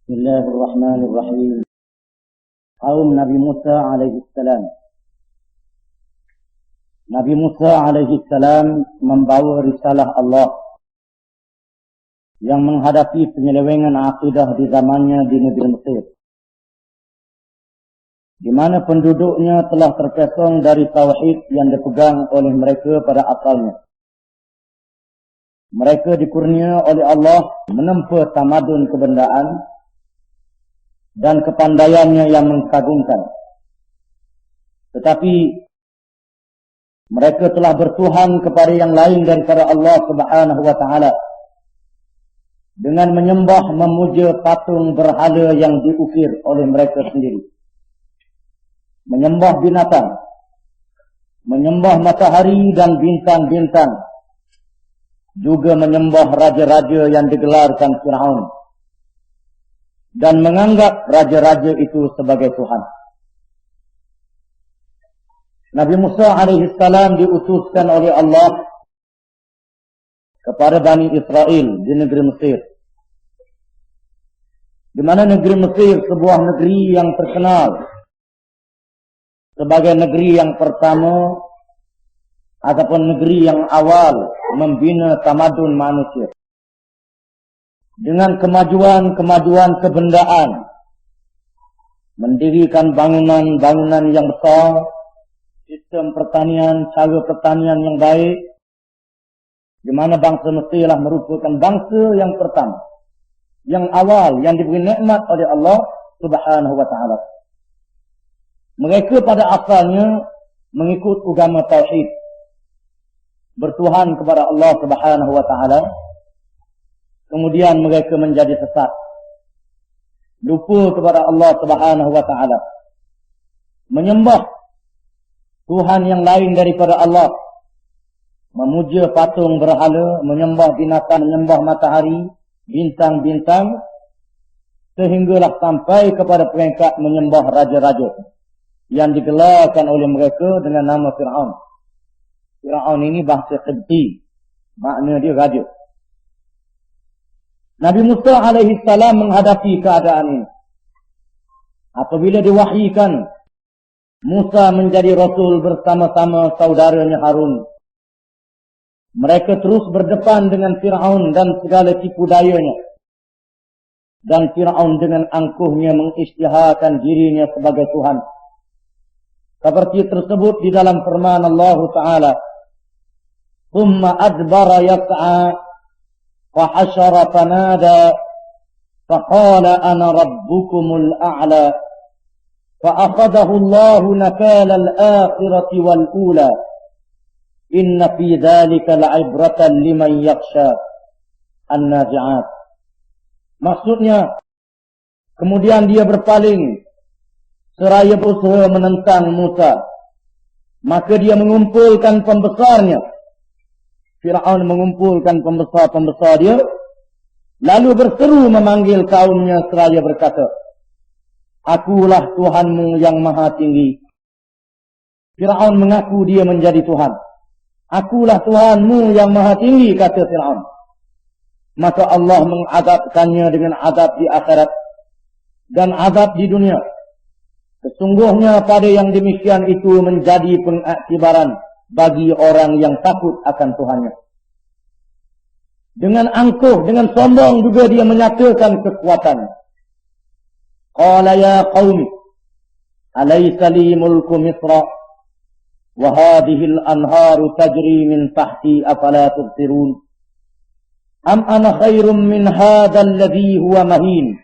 Bismillahirrahmanirrahim. Kaum Nabi Musa alaihi salam. Nabi Musa alaihi salam membawa risalah Allah yang menghadapi penyelewengan akidah di zamannya di negeri Mesir, di mana penduduknya telah terpesong dari tauhid yang dipegang oleh mereka pada asalnya. Mereka dikurnia oleh Allah menempa tamadun kebendaan dan kepandaiannya yang mengagumkan. Tetapi mereka telah bertuhan kepada yang lain daripada Allah Subhanahu wa taala dengan menyembah memuja patung berhala yang diukir oleh mereka sendiri. Menyembah binatang, menyembah matahari dan bintang-bintang, juga menyembah raja-raja yang digelarkan Fir'aun, dan menganggap raja-raja itu sebagai Tuhan. Nabi Musa alaihissalam diutuskan oleh Allah kepada Bani Israel di negeri Mesir, di mana negeri Mesir sebuah negeri yang terkenal sebagai negeri yang pertama ataupun negeri yang awal membina tamadun manusia dengan kemajuan-kemajuan kebendaan, mendirikan bangunan-bangunan yang besar, sistem pertanian, cara pertanian yang baik, di mana bangsa Mesir lah merupakan bangsa yang pertama, yang awal, yang diberi nikmat oleh Allah Subhanahu wa taala. Mereka pada asalnya mengikut agama tauhid, bertuhan kepada Allah Subhanahu wa taala. Kemudian mereka menjadi sesat, lupa kepada Allah Subhanahu wa taala, menyembah Tuhan yang lain daripada Allah, memuja patung berhala, menyembah binatang, menyembah matahari, bintang-bintang, sehinggalah sampai kepada peringkat menyembah raja-raja yang digelarkan oleh mereka dengan nama Fir'aun. Fir'aun ini bahasa Qibti, makna dia raja. Nabi Musa alaihi salam menghadapi keadaan ini. Apabila diwahyikan Musa menjadi Rasul bersama-sama saudaranya Harun, mereka terus berdepan dengan Fir'aun dan segala tipu dayanya. Dan Fir'aun dengan angkuhnya mengisytiharkan dirinya sebagai Tuhan. Seperti tersebut di dalam firman Allah Ta'ala, "Thumma adbara yas'a fahashara fanada faqala ana rabbukumul a'la fa'akhadahu Allahu nakala al-akhirati wal ula inna fi dhalika la'ibratan liman yakhsha an-nazi'at." Maksudnya, kemudian dia berpaling seraya berusaha menentang Musa. Maka dia mengumpulkan pembesarnya. Fir'aun mengumpulkan pembesar-pembesar dia, lalu berseru memanggil kaumnya seraya berkata, "Akulah Tuhanmu yang maha tinggi." Fir'aun mengaku dia menjadi Tuhan. "Akulah Tuhanmu yang maha tinggi," kata Fir'aun. Maka Allah mengadabkannya dengan adab di akhirat dan adab di dunia. Sesungguhnya pada yang demikian itu menjadi pengaktibaran bagi orang yang takut akan Tuhannya. Dengan angkuh, dengan sombong juga dia menyatakan kekuatan. Qala ya qaumi alaysa li mulku Misra wa hadhihi al-anharu tajri min tahti afala tubsirun am ana khairum min hadha alladhi huwa mahin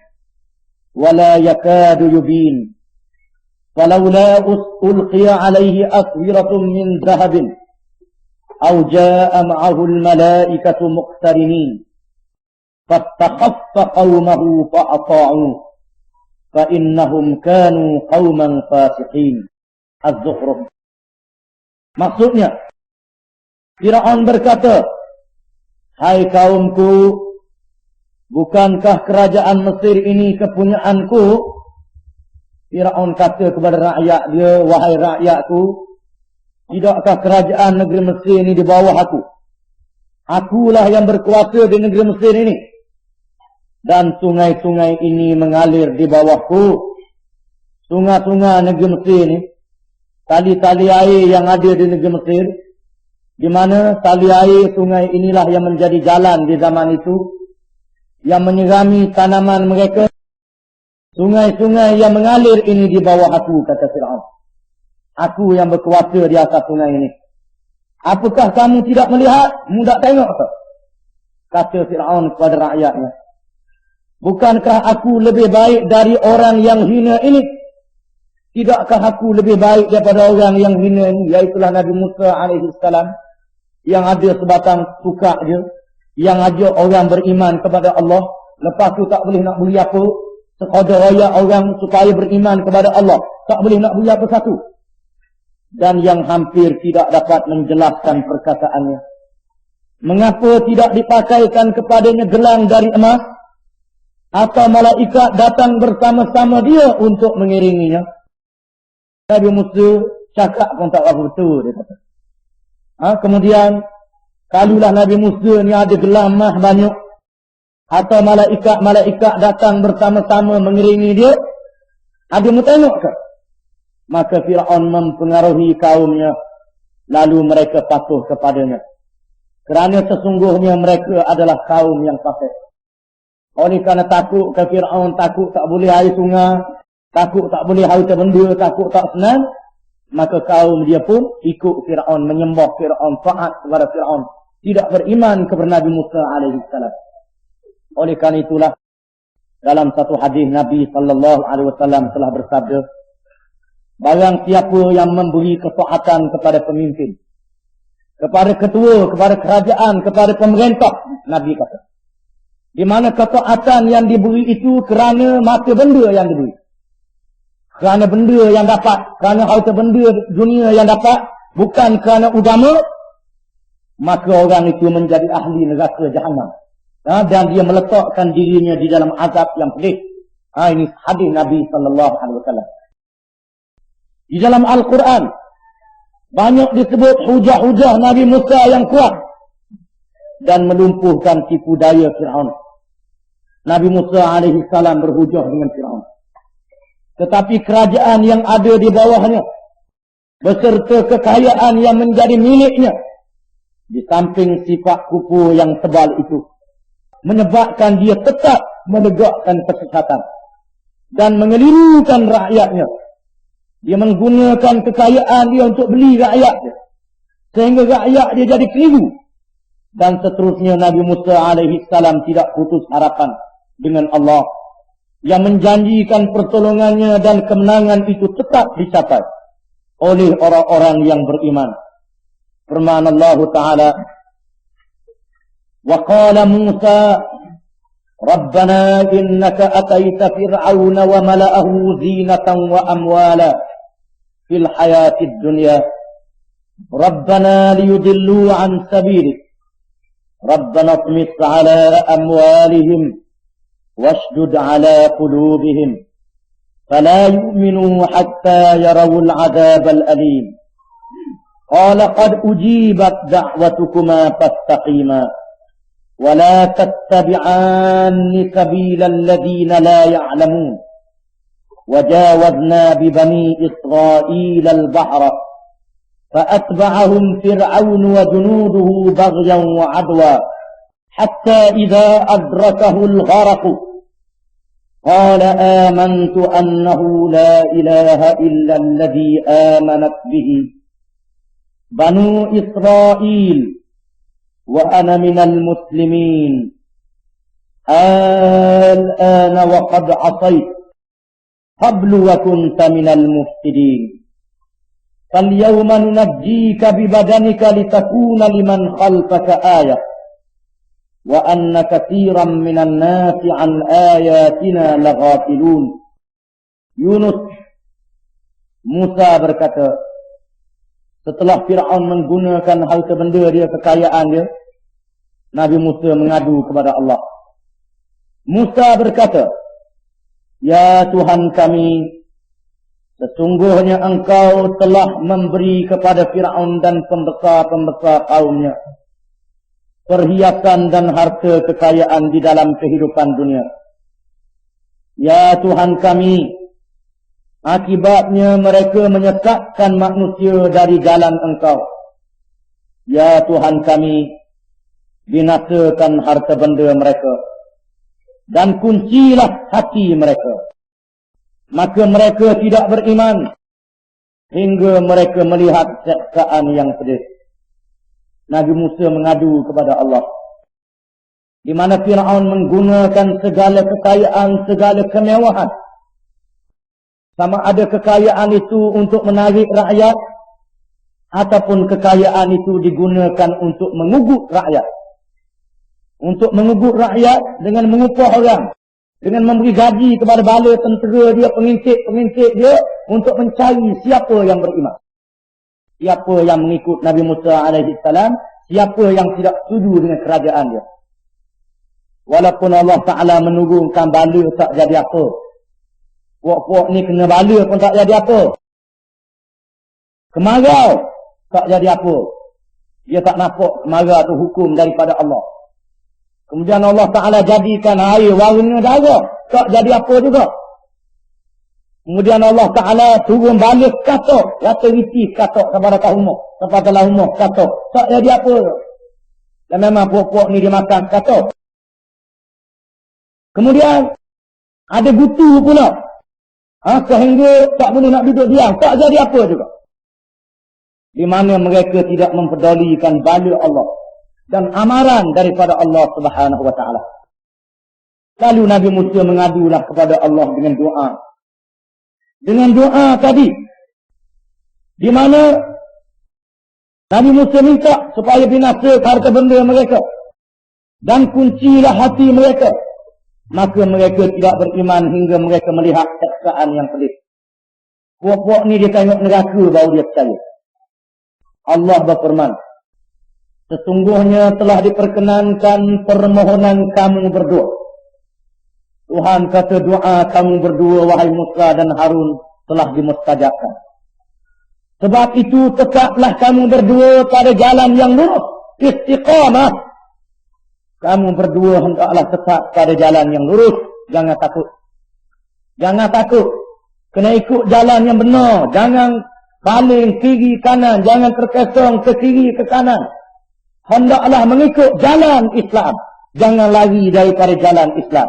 wa la yakadu yubin فلولا ألقي عليه أسورة من ذهب أو جاء معه الملائكة مقترنين فاستخف قومه فأطاعوه فإنهم كانوا قوما فاسقين. Az-Zukhruf. Maksudnya, Fir'aun berkata, "Hai kaumku, bukankah kerajaan Mesir ini kepunyaanku?" Fir'aun kata kepada rakyat dia, "Wahai rakyatku, tidakkah kerajaan negeri Mesir ini di bawah aku? Akulah yang berkuasa di negeri Mesir ini. Dan sungai-sungai ini mengalir di bawahku. Sungai-sungai negeri Mesir ni, tali-tali air yang ada di negeri Mesir, di mana tali air sungai inilah yang menjadi jalan di zaman itu, yang menyirami tanaman mereka. Sungai-sungai yang mengalir ini di bawah aku, kata Fir'aun. Aku yang berkuasa di atas sungai ini. Apakah kamu tidak melihat? Mu tak tengok tak? Kata Fir'aun kepada rakyatnya. Bukankah aku lebih baik dari orang yang hina ini? Tidakkah aku lebih baik daripada orang yang hina ini? Iaitulah Nabi Musa AS. Yang ada sebatang tukak je. Yang ajak orang beriman kepada Allah. Lepas tu tak boleh nak beri apa. Sekadar raya orang supaya beriman kepada Allah. Tak boleh nak beri apa satu. Dan yang hampir tidak dapat menjelaskan perkataannya. Mengapa tidak dipakaikan kepadanya gelang dari emas? Atau malaikat datang bersama-sama dia untuk mengiringinya? Nabi Musa cakap pun tak apa betul, dia kata. Kemudian, kalulah Nabi Musa ni ada gelang emas banyak, atau malaikat-malaikat datang bersama-sama mengiringi dia, ada mu tengok ke? Maka Fir'aun mempengaruhi kaumnya, lalu mereka patuh kepadanya. Kerana sesungguhnya mereka adalah kaum yang fasik. Oleh kerana takut ke Fir'aun, takut tak boleh air sungai, takut tak boleh harta benda, takut tak senang, maka kaum dia pun ikut Fir'aun, menyembah Fir'aun, taat kepada Fir'aun, tidak beriman kepada Nabi Musa AS. Oleh kerana itulah, dalam satu hadis Nabi SAW telah bersabda, barang siapa yang memberi ketaatan kepada pemimpin, kepada ketua, kepada kerajaan, kepada pemerintah, Nabi kata, di mana ketaatan yang diberi itu kerana mata benda yang diberi. Kerana benda yang dapat, kerana harta benda dunia yang dapat, bukan kerana agama, maka orang itu menjadi ahli neraka Jahannam. Dan dia meletakkan dirinya di dalam azab yang pedih. Ini hadis Nabi SAW. Di dalam Al-Quran, banyak disebut hujah-hujah Nabi Musa yang kuat dan melumpuhkan tipu daya Fir'aun. Nabi Musa AS berhujah dengan Fir'aun. Tetapi kerajaan yang ada di bawahnya, beserta kekayaan yang menjadi miliknya, di samping sifat kupu yang tebal itu, menyebabkan dia tetap menegakkan kesesatan dan mengelirukan rakyatnya. Dia menggunakan kekayaan dia untuk beli rakyatnya, sehingga rakyat dia jadi keliru. Dan seterusnya Nabi Musa AS tidak putus harapan dengan Allah yang menjanjikan pertolongannya, dan kemenangan itu tetap dicapai oleh orang-orang yang beriman. Firman Allah Ta'ala, wa qala Musa Rabbana innaka ataita fir'auna wa mala'ahu zinatan wa amwala fil hayatid dunya Rabbana liyudillu an sabilik Rabbana tmis ala amwalihim washdud ala qulubihim fala yu'minu hatta yarawul adabal alim qala qad ujibat da'watukuma fastaqima ولا تتبعان سبيل الذين لا يعلمون وجاوزنا ببني إسرائيل البحر فأتبعهم فرعون وجنوده بغيا وعدوا حتى إذا أدركه الغرق قال آمنت أنه لا إله إلا الذي آمنت به بنو إسرائيل وأنا من المسلمين الآن وقد عصيت قبل وكنت من المفسدين فاليوم ننجيك ببدنك لتكون لمن خلفك آية وأن كثيرا من الناس عن آياتنا لغافلون. Yunus, Musa berkata, setelah Fir'aun menggunakan harta benda dia, kekayaan dia, Nabi Musa mengadu kepada Allah. Musa berkata, ya Tuhan kami, sesungguhnya engkau telah memberi kepada Fir'aun dan pembesar-pembesar kaumnya perhiasan dan harta kekayaan di dalam kehidupan dunia. Ya Tuhan kami, akibatnya mereka menyesatkan manusia dari jalan Engkau. Ya Tuhan kami, binasakan harta benda mereka dan kuncilah hati mereka. Maka mereka tidak beriman hingga mereka melihat siksaan yang pedih. Nabi Musa mengadu kepada Allah, di mana Fir'aun menggunakan segala kekayaan, segala kemewahan. Sama ada kekayaan itu untuk menarik rakyat, ataupun kekayaan itu digunakan untuk mengugut rakyat. Untuk mengugut rakyat dengan mengupah orang, dengan memberi gaji kepada bala tentera dia, pengintik dia, untuk mencari siapa yang beriman, siapa yang mengikut Nabi Musa AS, siapa yang tidak setuju dengan kerajaan dia. Walaupun Allah Ta'ala menurunkan bala tak jadi apa, puak-puak ni kena bala pun tak jadi apa, kemarau tak jadi apa. Dia tak nampak kemarau tu hukum daripada Allah. Kemudian Allah Ta'ala jadikan air warna darah, tak jadi apa juga. Kemudian Allah Ta'ala turun balik katok, rata riti katok kepada kahumah, kepada lahumah katok, tak jadi apa. Dan memang puak-puak ni dimakan katok. Kemudian ada gutu pula, sehingga tak boleh nak duduk diam, tak jadi apa juga. Di mana mereka tidak mempedulikan bala Allah dan amaran daripada Allah Subhanahu wa Ta'ala. Lalu Nabi Musa mengadulah kepada Allah dengan doa. Dengan doa tadi, di mana Nabi Musa minta supaya binasa harta benda mereka dan kuncilah hati mereka. Maka mereka tidak beriman hingga mereka melihat siksaan yang pedih. Puak-puak ni dia tengok neraka baru dia percaya. Allah berfirman, sesungguhnya telah diperkenankan permohonan kamu berdua. Tuhan kata doa kamu berdua, wahai Musa dan Harun, telah dimustajabkan. Sebab itu tetaplah kamu berdua pada jalan yang lurus, istiqamah. Kamu berdua hendaklah tetap pada jalan yang lurus. Jangan takut. Jangan takut. Kena ikut jalan yang benar. Jangan baling kiri kanan. Jangan terkesong ke kiri ke kanan. Hendaklah mengikut jalan Islam. Jangan lari daripada jalan Islam.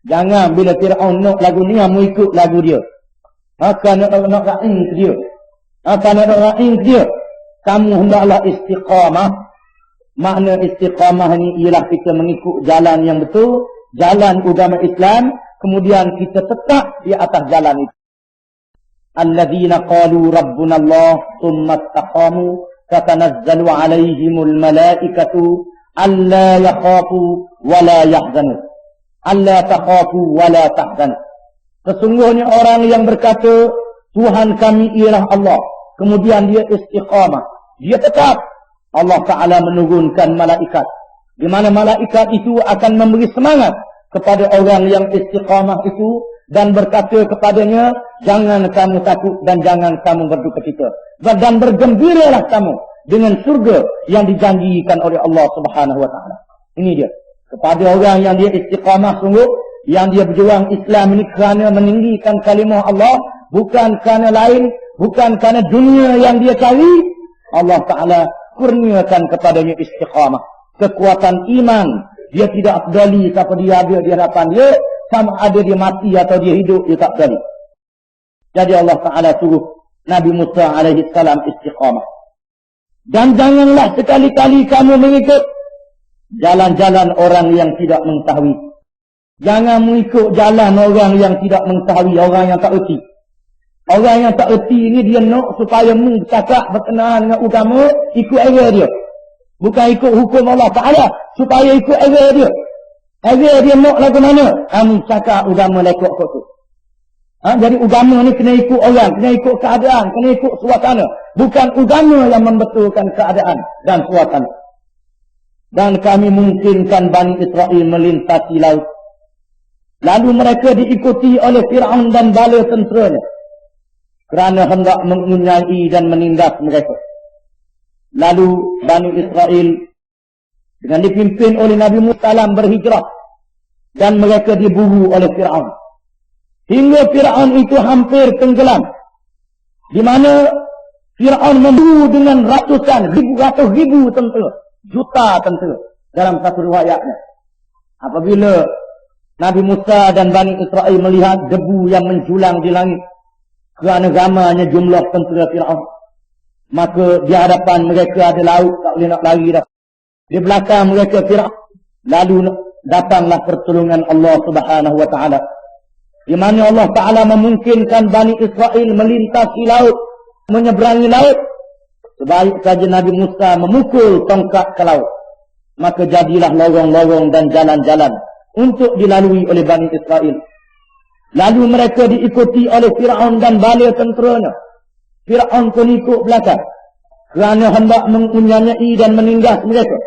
Jangan bila Fir'aun nak lagu ni, kamu ikut lagu dia. Akan nak ra'in ke dia. Akan nak ra'in ke dia. Kamu hendaklah istiqamah. Makna istiqamah ni ialah kita mengikut jalan yang betul, jalan agama Islam, kemudian kita tetap di atas jalan itu. Alladzina qalu rabbuna Allah thumma istaqamu tatanazzalu alaihimul malaikatu alla yakhafu wa la yahzanu. Alla takhafu wa la tahzanu. Sesungguhnya orang yang berkata Tuhan kami ialah Allah, kemudian dia istiqamah, dia tetap, Allah Ta'ala menurunkan malaikat, di mana malaikat itu akan memberi semangat kepada orang yang istiqamah itu dan berkata kepadanya, jangan kamu takut dan jangan kamu berduka cita, dan bergembiralah kamu dengan surga yang dijanjikan oleh Allah Subhanahu Wa Ta'ala. Ini dia kepada orang yang dia istiqamah sungguh, yang dia berjuang Islam ini kerana meninggikan kalimah Allah, bukan kerana lain, bukan kerana dunia yang dia cari. Allah Ta'ala kurniakan kepadanya istiqamah, kekuatan iman. Dia tidak peduli siapa dia ada di hadapan dia, sama ada dia mati atau dia hidup, dia tak peduli. Jadi Allah Ta'ala suruh Nabi Musa AS istiqamah. Dan janganlah sekali-kali kamu mengikut jalan-jalan orang yang tidak mengetahui. Jangan mengikut jalan orang yang tidak mengetahui, orang yang tak erti. Orang yang tak erti ni dia nak supaya mu bercakap berkenaan dengan agama, ikut era dia. Bukan ikut hukum Allah Ta'ala, supaya ikut era dia. Era dia nak lagu mana? Kamu cakap agama lekok kot tu. Jadi agama ni kena ikut orang, kena ikut keadaan, kena ikut suasana. Bukan agama yang membetulkan keadaan dan suasana. Dan kami mungkinkan Bani Israel melintasi laut. Lalu mereka diikuti oleh Fir'aun dan bala tenteranya, kerana hendak mengunyai dan menindas mereka. Lalu Bani Israel dengan dipimpin oleh Nabi Musa berhijrah dan mereka diburu oleh Fir'aun. Hingga Fir'aun itu hampir tenggelam. Di mana Fir'aun memburu dengan ratusan ribu tentera, juta tentera dalam satu riwayatnya. Apabila Nabi Musa dan Bani Israel melihat debu yang menjulang di langit kerana ramainya jumlah tentera Fir'aun, maka di hadapan mereka ada laut, tak boleh nak lari dah. Di belakang mereka Fir'aun. Lalu datanglah pertolongan Allah Subhanahu wa taala, di mana Allah Taala memungkinkan Bani Israel melintasi laut, menyeberangi laut. Sebaik saja Nabi Musa memukul tongkat ke laut, maka jadilah lorong-lorong dan jalan-jalan untuk dilalui oleh Bani Israel. Lalu mereka diikuti oleh Fir'aun dan bala tenteranya. Fir'aun pun ikut belakang kerana hendak mengunyai dan menindas mereka.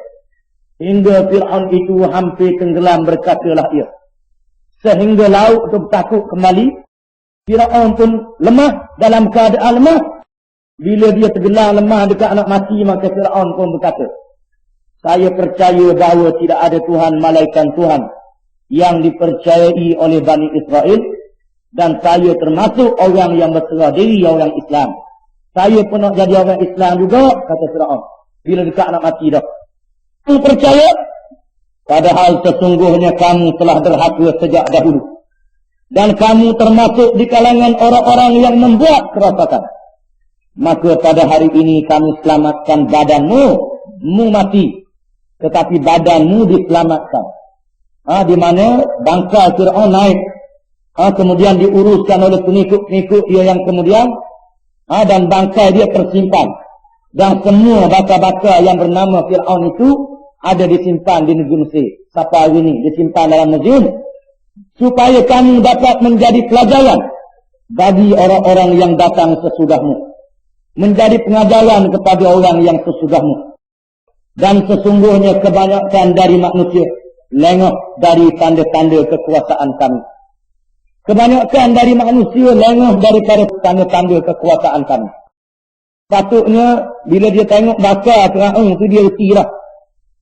Hingga Fir'aun itu hampir tenggelam, berkatalah ia. Sehingga laut itu takut kembali. Fir'aun pun lemah, dalam keadaan lemah. Bila dia tergelam lemah dekat nak mati, maka Fir'aun pun berkata, saya percaya bahawa tidak ada Tuhan malaikat Tuhan yang dipercayai oleh Bani Israel, dan saya termasuk orang yang berserah diri, orang Islam. Saya pun nak jadi orang Islam juga, kata Fir'aun. Bila dekat nak mati dah. Kamu percaya? Padahal sesungguhnya kamu telah derhaka sejak dahulu. Dan kamu termasuk di kalangan orang-orang yang membuat kerosakan. Maka pada hari ini kami selamatkan badanmu. Mu mati, tetapi badanmu diselamatkan. Di mana bangsa Fir'aun naik. Kemudian diuruskan oleh pengikut-pengikut dia yang kemudian. Dan bangsa dia tersimpan. Dan semua baka-baka yang bernama Fir'aun itu ada disimpan di negeri Mesir. Sampai hari ini disimpan dalam muzium. Supaya kamu dapat menjadi pelajaran bagi orang-orang yang datang sesudahmu. Menjadi pengajaran kepada orang yang sesudahmu. Dan sesungguhnya kebanyakan dari manusia lengah dari tanda-tanda kekuasaan kami. Kebanyakan dari manusia lengah daripada tanda-tanda kekuasaan kami. Patutnya bila dia tengok bakar Fir'aun tu dia reti lah.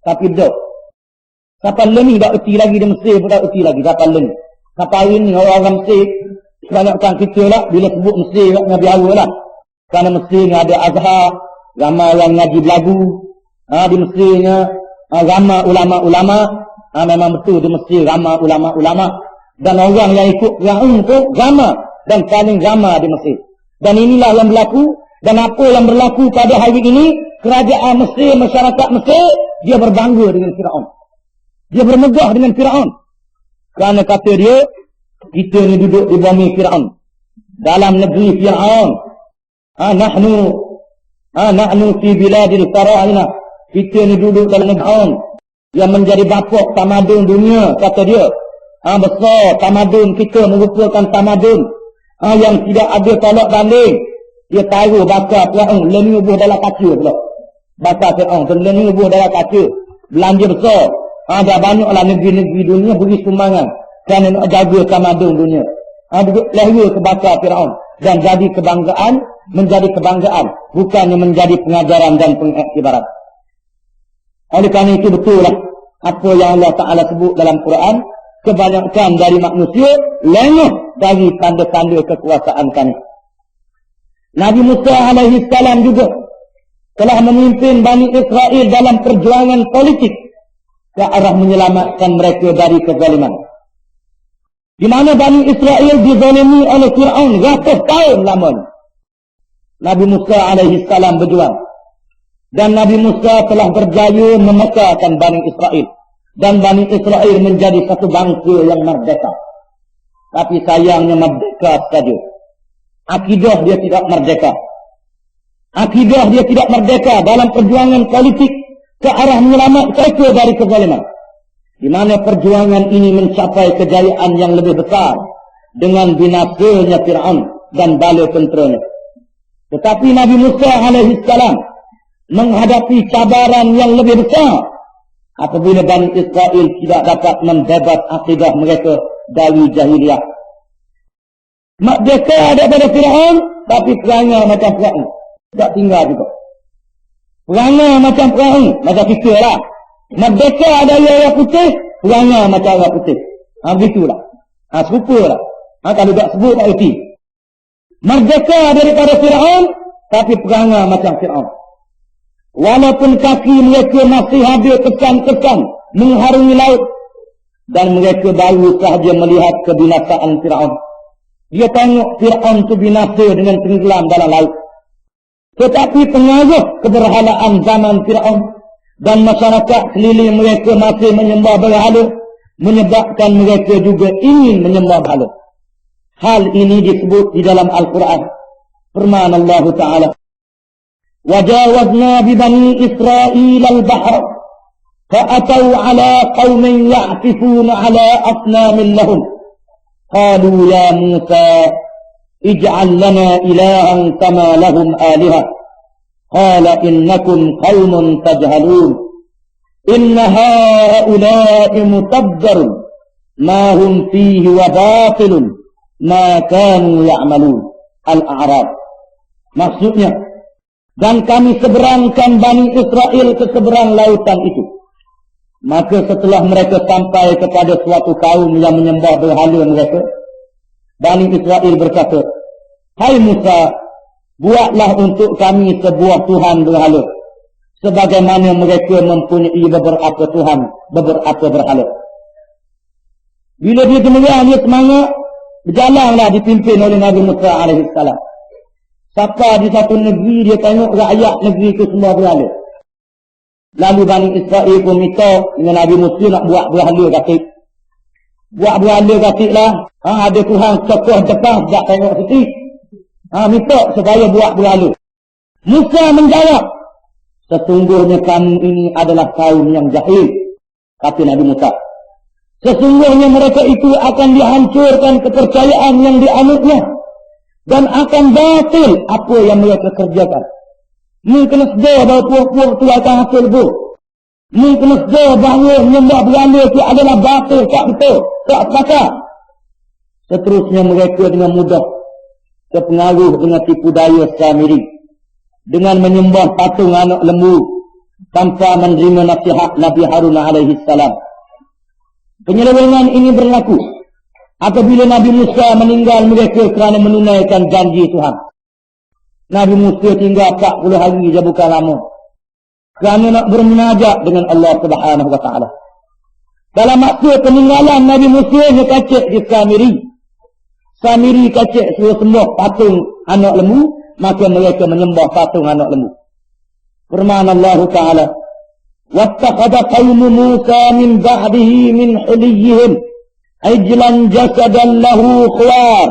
Tapi tak. Kapal ni tak reti lagi di Mesir pun tak reti lagi kapal ni. Kapal ini orang-orang Mesir, kebanyakan kita lah bila sebut Mesir nak biara lah. Kerana Mesir ni ada Azhar, ramai orang ngaji belagu. Di Mesirnya ramai ulama-ulama. Memang betul di Mesir ramai ulama-ulama. Dan orang yang ikut Fir'aun tu ramai dan paling ramai di Mesir. Dan inilah yang berlaku. Dan apa yang berlaku pada hari ini, kerajaan Mesir, masyarakat Mesir, dia berbangga dengan Fir'aun. Dia bermegah dengan Fir'aun. Kerana kata dia, kita ni duduk di bumi Fir'aun. Dalam negeri Fir'aun. Nahnu fi biladil fara'ina. Kita ni duduk dalam negeri Fir'aun. Yang menjadi bapak tamadun dunia, kata dia. Besar tamadun kita merupakan tamadun. Yang tidak ada tolak banding. Dia taruh bakar Fir'aun, lenyubuh dalam kaca pula. Bakar Fir'aun, lenyubuh dalam kaca. Belanja besar. Dah banyaklah negeri-negeri dunia beri sumbangan. Kerana nak jaga tamadun dunia. Lehera ke bakar Fir'aun. Dan jadi kebanggaan, menjadi kebanggaan. Bukannya menjadi pengajaran dan pengiktibaran. Oleh kerana itu betul lah. Apa yang Allah Ta'ala sebut dalam Quran. Kebanyakan dari manusia lengah dari tanda-tanda kekuasaan kami. Nabi Musa alaihi salam juga telah memimpin Bani Israel dalam perjuangan politik ke arah menyelamatkan mereka dari kezaliman. Di mana Bani Israel dizalimi oleh Fir'aun ratus tahun lamanya. Nabi Musa alaihi salam berjuang. Dan Nabi Musa telah berjaya memekahkan Bani Israel. Dan Bani Israel menjadi satu bangsa yang merdeka. Tapi sayangnya merdeka saja. Akidah dia tidak merdeka. Akidah dia tidak merdeka dalam perjuangan politik ke arah menyelamatkan mereka dari kezaliman. Di mana perjuangan ini mencapai kejayaan yang lebih besar dengan binasanya Fir'aun dan bala tenteranya. Tetapi Nabi Musa alaihi salam menghadapi cabaran yang lebih besar apabila Bani Israel tidak dapat membebas akidah mereka dari jahiliyah. Merdeka daripada Fir'aun, tapi perangai macam Fir'aun. Tak tinggal juga. Perangai macam Fir'aun, macam kita lah. Merdeka dari orang putih, perangai macam orang putih. Begitulah. Serupalah. Kalau tak sebut tak erti. Merdeka daripada Fir'aun, tapi perangai macam Fir'aun. Walaupun kaki mereka masih habis kesan-kesan mengharungi laut, dan mereka baru sahaja melihat kebinasaan Fir'aun. Dia tengok Fir'aun itu binasa dengan tenggelam dalam laut. Tetapi pengaruh keberhalaan zaman Fir'aun dan masyarakat seliling mereka masih menyembah berhala, menyebabkan mereka juga ingin menyembah berhala. Hal ini disebut di dalam Al-Quran. Firman Allah Ta'ala, وَجَاوَزْنَا بِبَنِي إِسْرَائِيلَ الْبَحْرَ فَأَتَوْا عَلَى قَوْمٍ يَعْكِفُونَ عَلَى أَصْنَامٍ لَهُمْ قَالُوا يَا مُوسَى اجْعَلْ لَنَا إِلَهًا كَمَا لَهُمْ آلِهَةٌ قَالَ إِنَّكُمْ قَوْمٌ تَجْهَلُونَ إِنَّ هَؤُلَاءِ مُتَبَّرٌ مَا هُمْ فِيهِ وَبَاطِلٌ مَا كَانُوا يَعْمَلُونَ. Al-A'raf. Maksudnya, dan kami seberangkan Bani Israel ke seberang lautan itu. Maka setelah mereka sampai kepada suatu kaum yang menyembah berhala mereka, Bani Israel berkata, "Hai Musa, buatlah untuk kami sebuah Tuhan berhala, sebagaimana mereka mempunyai beberapa Tuhan, beberapa berhala." Bila dia kemudian dia semangat, berjalanlah dipimpin oleh Nabi Musa alaihissalam. Sampai di satu negeri, dia tengok rakyat negeri itu semua berhala. Lalu Bani Israel pun minta dengan Nabi Musa nak buat berhala katik. Buat berhala katik lah. Ada Tuhan tokoh Jepang tak tengok situ. Minta supaya buat berhala. Musa menjawab, "Sesungguhnya kamu ini adalah kaum yang jahil," kata Nabi Musa. "Sesungguhnya mereka itu akan dihancurkan kepercayaan yang dianutnya, dan akan batil apa yang mereka kerjakan. Mu kena sedar bahawa puak-puak tu akan hasil bu. Mu kena sedar bahawa menyembah berhala itu adalah batil, tak betul, tak pakar." Seterusnya mereka dengan mudah terpengaruh dengan tipu daya Samiri, dengan menyembah patung anak lembu tanpa menerima nasihat Nabi Harun alaihi salam. Penyelewengan ini berlaku apabila Nabi Musa meninggal mereka kerana menunaikan janji Tuhan. Nabi Musa tinggal 40 hari je bukan lama, kerana nak bermunajat dengan Allah Subhanahu wa taala. Dalam masa peninggalan Nabi Musa, dia kacik di Samiri. Samiri kacik suruh sembah patung anak lembu, maka mereka menyembah patung anak lembu. Firman Allah Ta'ala, وَاتَّخَذَ قَوْمُ مُوسَى مِنْ بَعْدِهِ مِنْ حُلِيِّهِمْ عِجْلًا جَسَدًا لَهُ خُوَارٌ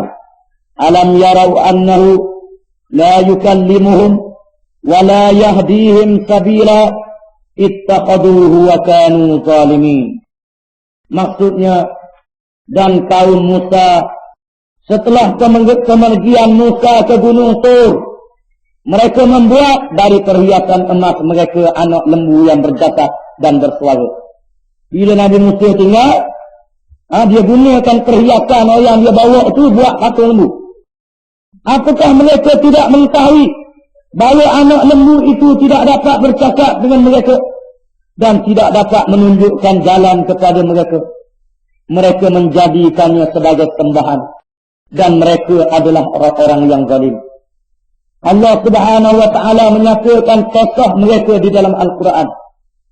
أَلَمْ يَرَوْا أَنَّهُ لَا يُكَلِّمُهُمْ وَلَا يَهْدِيهِمْ سَبِيلًا اتَّخَذُوهُ وَكَانُوا ظَالِمِينَ. Maksudnya, dan kaum Musa setelah kemergian Musa ke Gunung Tur, mereka membuat dari perhiasan emas mereka anak lembu yang berjasad dan bersuara. Bila Nabi Musa tinggal, dia gunakan perhiasan yang dia bawa itu buat patung lembu. Apakah mereka tidak mengetahui bahawa anak lembu itu tidak dapat bercakap dengan mereka dan tidak dapat menunjukkan jalan kepada mereka? Mereka menjadikannya sebagai sembahan, dan mereka adalah orang-orang yang zalim. Allah Subhanahu wa taala menyatakan kisah mereka di dalam Al-Quran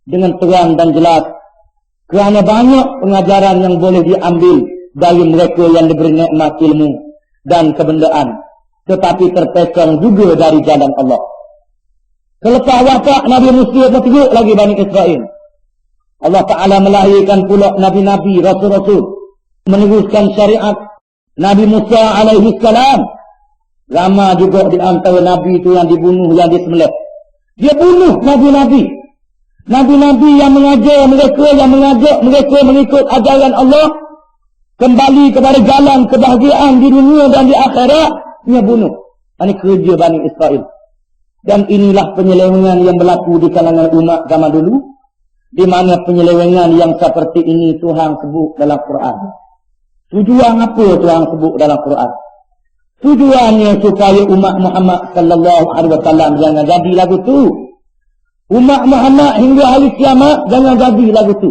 dengan terang dan jelas, kerana banyak pengajaran yang boleh diambil dari mereka yang diberi nikmat ilmu dan kebendaan, tetapi terpesong juga dari jalan Allah. Selepas wafat Nabi Musa berteruk lagi Bani Israel, Allah Ta'ala melahirkan pula Nabi-Nabi, Rasul-Rasul, meneruskan syariat Nabi Musa alaihi salam. Ramai juga di antara Nabi itu yang dibunuh, yang disembelih. Dia bunuh Nabi-Nabi. Nabi-Nabi yang mengajar mereka, yang mengajak mereka mengikut ajaran Allah, kembali kepada jalan kebahagiaan di dunia dan di akhirat, dia bunuh. Ini kerja Bani Israel. Dan inilah penyelewengan yang berlaku di kalangan umat zaman dulu, di mana penyelewengan yang seperti ini Tuhan sebut dalam Quran. Tujuan apa Tuhan sebut dalam Quran? Tujuannya supaya umat Muhammad sallallahu alaihi wasallam jangan jadi lagu tu. Umat Muhammad hingga hari kiamat jangan jadi lagu tu.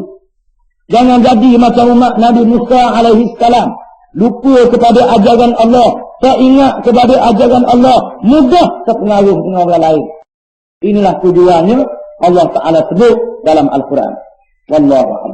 Jangan jadi macam umat Nabi Musa alaihi salam, lupa kepada ajaran Allah, tak ingat kepada ajaran Allah, mudah terpengaruh dengan orang lain. Inilah tujuannya Allah Ta'ala sebut dalam Al-Quran. Wallahu a'lam.